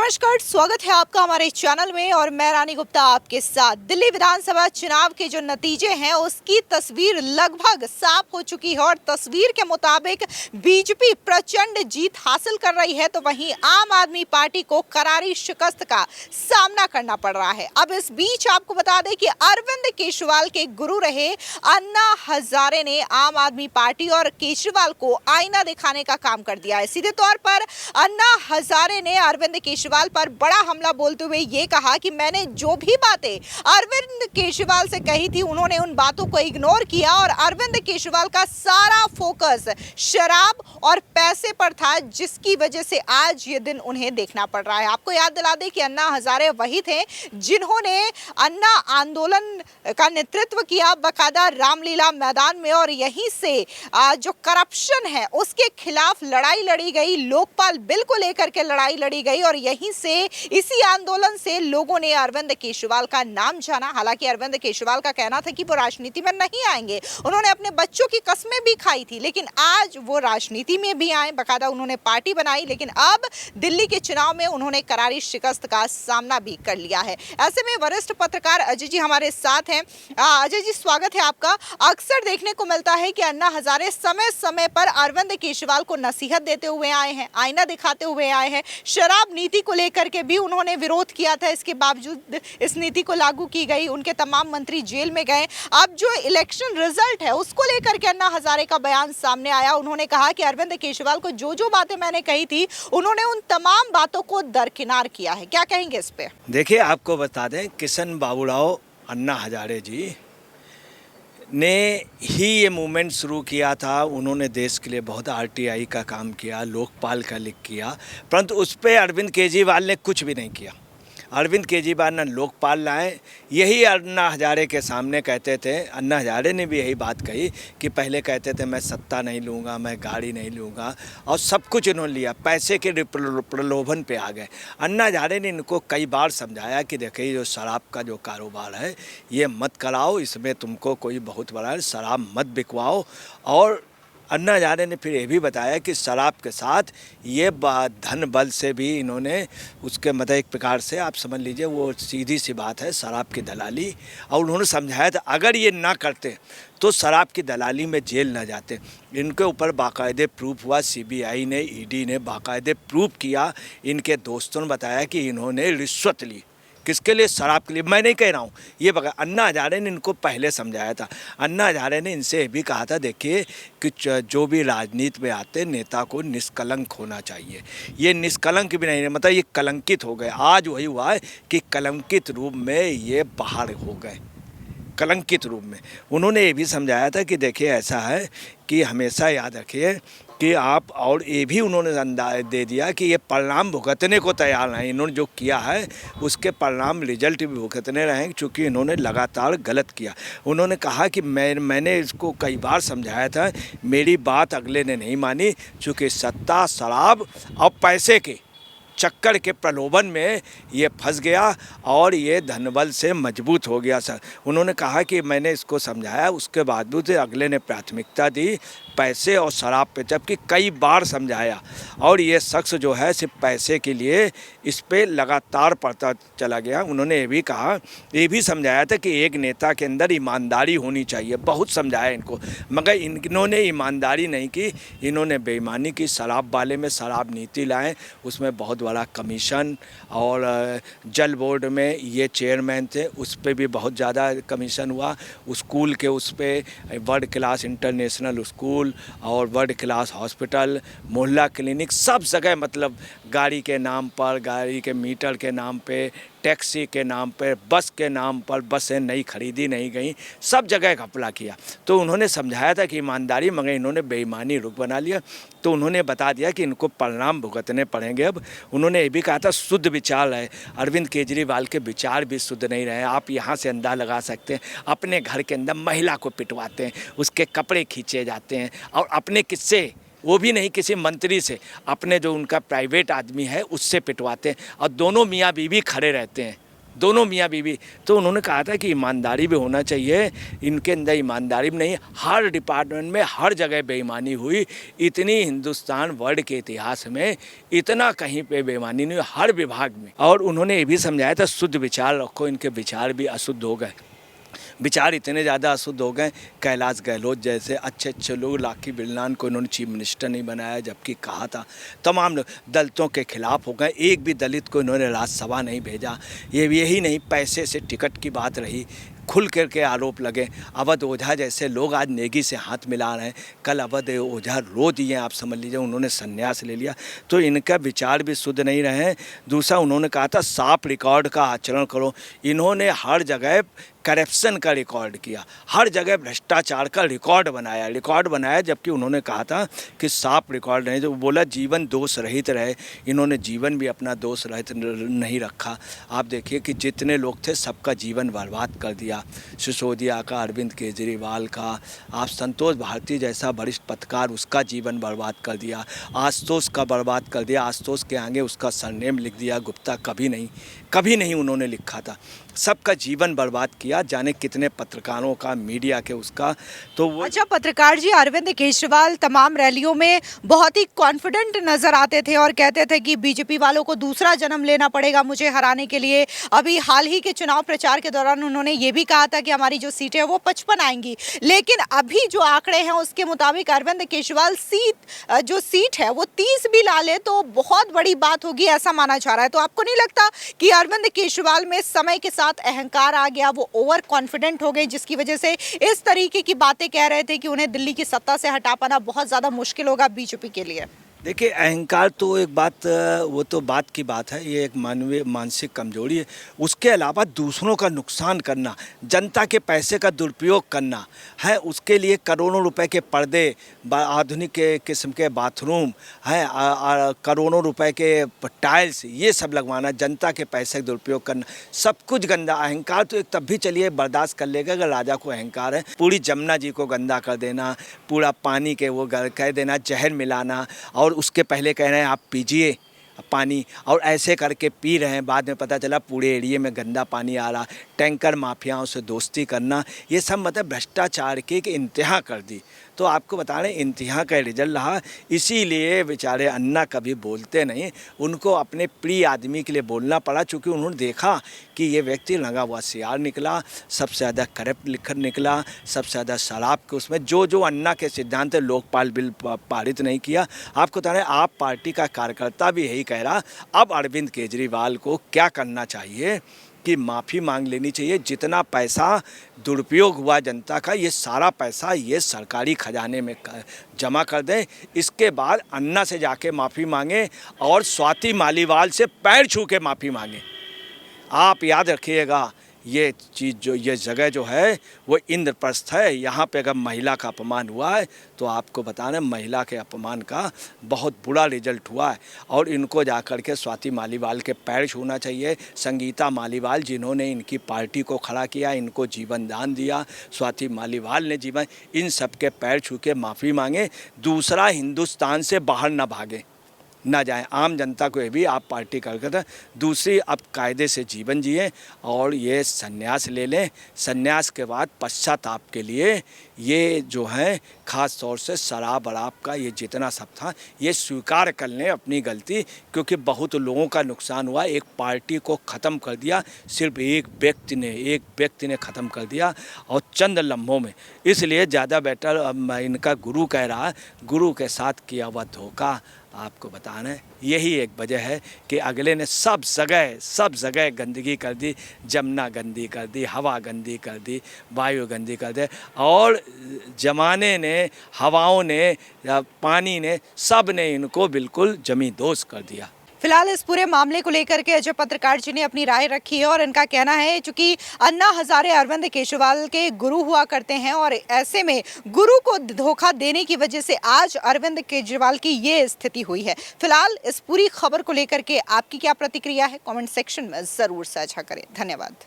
नमस्कार, स्वागत है आपका हमारे चैनल में और मैं रानी गुप्ता आपके साथ। दिल्ली विधानसभा चुनाव के जो नतीजे हैं उसकी तस्वीर लगभग साफ हो चुकी है और तस्वीर के मुताबिक बीजेपी प्रचंड जीत हासिल कर रही है, तो वहीं आम आदमी पार्टी को करारी शिकस्त का सामना करना पड़ रहा है। अब इस बीच आपको बता दें कि अरविंद केजरीवाल के गुरु रहे अन्ना हजारे ने आम आदमी पार्टी और केजरीवाल को आईना दिखाने का काम कर दिया है। सीधे तौर पर अन्ना हजारे ने अरविंद केजरीवाल पर बड़ा हमला बोलते हुए ये कहा कि मैंने जो भी बातें अरविंद केजरीवाल से कही थी उन्होंने उन बातों को इग्नोर किया और अरविंद केजरीवाल का सारा फोकस शराब और पैसे पर था, जिसकी वजह से आज ये दिन उन्हें देखना पड़ रहा है। आपको याद दिला दें कि अन्ना हजारे वही थे जिन्होंने अन्ना आंदोलन का नेतृत्व किया बकायदा रामलीला मैदान में, और यहीं से जो करप्शन है उसके खिलाफ लड़ाई लड़ी गई, लोकपाल बिल को लेकर के लड़ाई लड़ी गई और यहीं से इसी आंदोलन से लोगों ने अरविंद केजरीवाल का नाम जाना। हालांकि अरविंद केजरीवाल का कहना था कि वो राजनीति में नहीं आएंगे, उन्होंने अपने बच्चों की कसमें भी खाई थी, लेकिन आज वो राजनीति में भी आए, बकायदा उन्होंने पार्टी बनाई, लेकिन अब दिल्ली के चुनाव में उन्होंने करारी शिकस्त का सामना भी कर लिया है। ऐसे में वरिष्ठ पत्रकार अजय जी हमारे साथ हैं। अजय जी, स्वागत है आपका। अक्सर देखने को मिलता है कि अन्ना हजारे समय समय पर अरविंद केजरीवाल को नसीहत देते हुए आए हैं, आईना दिखाते हुए आए हैं। शराब नीति को लेकर के भी उन्होंने विरोध किया था, इसके बावजूद इस नीति को लागू की गई, उनके तमाम मंत्री जेल में गए। अब जो इलेक्शन रिजल्ट है उसको लेकर के अन्ना हजारे का बयान सामने आया। उन्होंने कहा कि अरविंद केजरीवाल को जो जो बातें मैंने कही थी उन्होंने उन तमाम बातों को दरकिनार किया है। क्या कहेंगे इस पे? देखिए, आपको बता दें, किशन बाबूराव अन्ना हजारे जी ने ही ये मूवमेंट शुरू किया था। उन्होंने देश के लिए बहुत आरटीआई का काम किया, लोकपाल का लिख किया, परंतु उस पर अरविंद केजरीवाल ने कुछ भी नहीं किया। अरविंद केजरीवाल ने लोकपाल लाए, यही अन्ना हजारे के सामने कहते थे। अन्ना हजारे ने भी यही बात कही कि पहले कहते थे मैं सत्ता नहीं लूँगा, मैं गाड़ी नहीं लूँगा, और सब कुछ इन्होंने लिया, पैसे के प्रलोभन पे आ गए। अन्ना हजारे ने इनको कई बार समझाया कि देखिए, जो शराब का जो कारोबार है ये मत कराओ, इसमें तुमको कोई बहुत बड़ा शराब मत बिकवाओ। और अन्ना हजारे ने फिर ये भी बताया कि शराब के साथ ये धन बल से भी इन्होंने उसके मतलब एक प्रकार से आप समझ लीजिए वो सीधी सी बात है, शराब की दलाली। और उन्होंने समझाया था अगर ये ना करते तो शराब की दलाली में जेल ना जाते। इनके ऊपर बाकायदे प्रूफ हुआ, सीबीआई ने, ईडी ने बाकायदे प्रूफ किया। इनके दोस्तों ने बताया कि इन्होंने रिश्वत ली। किसके लिए? शराब के लिए। मैं नहीं कह रहा हूँ, ये बता अन्ना हजारे ने इनको पहले समझाया था। अन्ना हजारे ने इनसे ये भी कहा था, देखिए कि जो भी राजनीति में आते नेता को निष्कलंक होना चाहिए। ये निष्कलंक भी नहीं, मतलब ये कलंकित हो गए। आज वही हुआ है कि कलंकित रूप में ये बाहर हो गए, कलंकित रूप में। उन्होंने ये भी समझाया था कि देखिए ऐसा है कि हमेशा याद रखिए कि आप, और ये भी उन्होंने अंदाज दे दिया कि ये परिणाम भुगतने को तैयार हैं। इन्होंने जो किया है उसके परिणाम रिजल्ट भी भुगतने रहें, चूँकि इन्होंने लगातार गलत किया। उन्होंने कहा कि मैंने इसको कई बार समझाया था, मेरी बात अगले ने नहीं मानी, चूँकि सत्ता, शराब और पैसे के चक्कर के प्रलोभन में ये फंस गया और ये धनबल से मजबूत हो गया। सर, उन्होंने कहा कि मैंने इसको समझाया, उसके बावजूद अगले ने प्राथमिकता दी पैसे और शराब पे, जबकि कई बार समझाया। और ये शख्स जो है सिर्फ पैसे के लिए इस पे लगातार पड़ता चला गया। उन्होंने ये भी कहा, ये भी समझाया था कि एक नेता के अंदर ईमानदारी होनी चाहिए। बहुत समझाया इनको, मगर इन्होंने ईमानदारी नहीं की, इन्होंने बेईमानी की। शराब वाले में शराब नीति लाएँ, उसमें बहुत बड़ा कमीशन, और जल बोर्ड में ये चेयरमैन थे, उस पर भी बहुत ज़्यादा कमीशन हुआ। स्कूल के उस पर वर्ल्ड क्लास इंटरनेशनल स्कूल और वर्ल्ड क्लास हॉस्पिटल, मोहल्ला क्लिनिक, सब जगह मतलब गाड़ी के नाम पर, गाड़ी के मीटर के नाम पे, टैक्सी के नाम पर, बस के नाम पर बसें नहीं खरीदी नहीं गई, सब जगह घपला किया। तो उन्होंने समझाया था कि ईमानदारी, मगर इन्होंने बेईमानी रुख बना लिया। तो उन्होंने बता दिया कि इनको परिणाम भुगतने पड़ेंगे। अब उन्होंने ये भी कहा था शुद्ध विचार है, अरविंद केजरीवाल के विचार भी शुद्ध नहीं रहे। आप यहाँ से अंदाजा लगा सकते हैं, अपने घर के अंदर महिला को पिटवाते हैं, उसके कपड़े खींचे जाते हैं, और अपने किस्से, वो भी नहीं किसी मंत्री से, अपने जो उनका प्राइवेट आदमी है उससे पिटवाते हैं, और दोनों मियाँ बीवी खड़े रहते हैं। दोनों मियाँ बीवी। तो उन्होंने कहा था कि ईमानदारी भी होना चाहिए, इनके अंदर ईमानदारी भी नहीं, हर डिपार्टमेंट में हर जगह बेईमानी हुई। इतनी हिंदुस्तान वर्ल्ड के इतिहास में इतना कहीं पे बेईमानी नहीं हुई, हर विभाग में। और उन्होंने ये भी समझाया था शुद्ध विचार रखो, इनके विचार भी अशुद्ध हो गए। विचार इतने ज़्यादा अशुद्ध हो गए, कैलाश गहलोत जैसे अच्छे अच्छे लोग, राखी बिरलान को इन्होंने चीफ मिनिस्टर नहीं बनाया, जबकि कहा था। तमाम लोग दलितों के खिलाफ हो गए, एक भी दलित को इन्होंने राज्यसभा नहीं भेजा। यही नहीं, पैसे से टिकट की बात रही, खुल कर के आरोप लगे। अवध ओझा जैसे लोग आज नेगी से हाथ मिला रहे हैं, कल अवध ओझा रो दिए, आप समझ लीजिए, उन्होंने संन्यास ले लिया। तो इनका विचार भी शुद्ध नहीं रहे। दूसरा, उन्होंने कहा था साफ रिकॉर्ड का आचरण करो। इन्होंने हर जगह करप्शन का रिकॉर्ड किया, हर जगह भ्रष्टाचार का रिकॉर्ड बनाया, जबकि उन्होंने कहा था कि साफ रिकॉर्ड नहीं। जो बोला जीवन दोष रहित रहे, इन्होंने जीवन भी अपना दोष रहित नहीं रखा। आप देखिए कि जितने लोग थे सबका जीवन बर्बाद कर दिया, सिसोदिया का, अरविंद केजरीवाल का, आप संतोष भारती जैसा वरिष्ठ पत्रकार, उसका जीवन बर्बाद कर दिया, आशुतोष का बर्बाद कर दिया। आशुतोष के आगे उसका सरनेम लिख दिया गुप्ता, कभी नहीं उन्होंने लिखा था। सबका जीवन बर्बाद किया, जाने कितने पत्रकारों का, मीडिया के उसका। तो वो अच्छा पत्रकार जी, अरविंद केजरीवाल तमाम रैलियों में बहुत ही कॉन्फिडेंट नजर आते थे और कहते थे कि बीजेपी वालों को दूसरा जन्म लेना पड़ेगा मुझे हराने के लिए। अभी हाल ही के चुनाव प्रचार के दौरान उन्होंने ये भी कहा था कि हमारी जो सीटें हैं वो 55 आएंगी। लेकिन अभी जो आंकड़े हैं उसके मुताबिक अरविंद केजरीवाल जो सीट है वो 30 भी ला ले तो बहुत बड़ी बात होगी, ऐसा माना जा रहा है। तो आपको नहीं लगता कि अरविंद केजरीवाल में समय के साथ अहंकार आ गया, वो ओवर कॉन्फिडेंट हो गए, जिसकी वजह से इस तरीके की बातें कह रहे थे कि उन्हें दिल्ली की सत्ता से हटा पाना बहुत ज्यादा मुश्किल होगा बीजेपी के लिए? देखिए, अहंकार तो एक बात, वो तो बात की बात है, ये एक मानवीय मानसिक कमजोरी है। उसके अलावा दूसरों का नुकसान करना, जनता के पैसे का दुरुपयोग करना है, उसके लिए करोड़ों रुपए के पर्दे, आधुनिक किस्म के बाथरूम हैं, करोड़ों रुपए के टाइल्स, ये सब लगवाना, जनता के पैसे का दुरुपयोग करना, सब कुछ गंदा। अहंकार तो एक तब भी चलिए बर्दाश्त कर लेगा अगर राजा को अहंकार है। पूरी जमुना जी को गंदा कर देना, पूरा पानी के वो कह देना, जहर मिलाना, और उसके पहले कह रहे हैं आप पीजिए पानी, और ऐसे करके पी रहे हैं। बाद में पता चला पूरे एरिया में गंदा पानी आ रहा। टैंकर माफियाओं से दोस्ती करना, ये सब मतलब भ्रष्टाचार की इंतहा कर दी। तो आपको बता रहे इंतहा का रिजल्ट रहा। इसीलिए बेचारे अन्ना कभी बोलते नहीं, उनको अपने प्रिय आदमी के लिए बोलना पड़ा, चूँकि उन्होंने देखा कि ये व्यक्ति लगा हुआ सियार निकला, सबसे ज़्यादा करप्ट निकला, सबसे ज़्यादा शराब के उसमें जो अन्ना के सिद्धांत लोकपाल बिल पारित नहीं किया। आपको बता रहे आप पार्टी का कार्यकर्ता भी यही कह रहा। अब अरविंद केजरीवाल को क्या करना चाहिए कि माफ़ी मांग लेनी चाहिए। जितना पैसा दुरुपयोग हुआ जनता का, ये सारा पैसा ये सरकारी खजाने में जमा कर दें। इसके बाद अन्ना से जाके माफ़ी मांगे और स्वाति मालीवाल से पैर छू के माफ़ी मांगे। आप याद रखिएगा, ये चीज़ जो ये जगह जो है वो इंद्रप्रस्थ है। यहाँ पे अगर महिला का अपमान हुआ है तो आपको बताना महिला के अपमान का बहुत बुरा रिजल्ट हुआ है। और इनको जा कर के स्वाति मालीवाल के पैर छूना चाहिए। संगीता मालीवाल जिन्होंने इनकी पार्टी को खड़ा किया, इनको जीवन दान दिया, स्वाति मालीवाल ने जीवन, इन सब के पैर छू के माफ़ी मांगे। दूसरा, हिंदुस्तान से बाहर ना भागे ना जाएं। आम जनता को ये भी आप पार्टी करके दूसरी, अब कायदे से जीवन जिए और ये संन्यास ले लें। संन्यास के बाद पश्चाताप के लिए ये जो है ख़ास तौर से शराब वराब का ये जितना सब था ये स्वीकार कर लें अपनी गलती, क्योंकि बहुत लोगों का नुकसान हुआ। एक पार्टी को ख़त्म कर दिया, सिर्फ एक व्यक्ति ने ख़त्म कर दिया और चंद लम्हों में। इसलिए ज़्यादा बेटर इनका गुरु कह रहा है, गुरु के साथ किया हुआ धोखा आपको बताना है। यही एक वजह है कि अगले ने सब जगह गंदगी कर दी। जमुना गंदी कर दी, हवा गंदी कर दी, वायु गंदी कर दे, और ज़माने ने, हवाओं ने, पानी ने, सब ने इनको बिल्कुल जमींदोज़ कर दिया। फिलहाल इस पूरे मामले को लेकर के अजय पत्रकार जी ने अपनी राय रखी है और इनका कहना है चूंकि अन्ना हजारे अरविंद केजरीवाल के गुरु हुआ करते हैं और ऐसे में गुरु को धोखा देने की वजह से आज अरविंद केजरीवाल की ये स्थिति हुई है। फिलहाल इस पूरी खबर को लेकर के आपकी क्या प्रतिक्रिया है, कमेंट सेक्शन में जरूर साझा करें। धन्यवाद।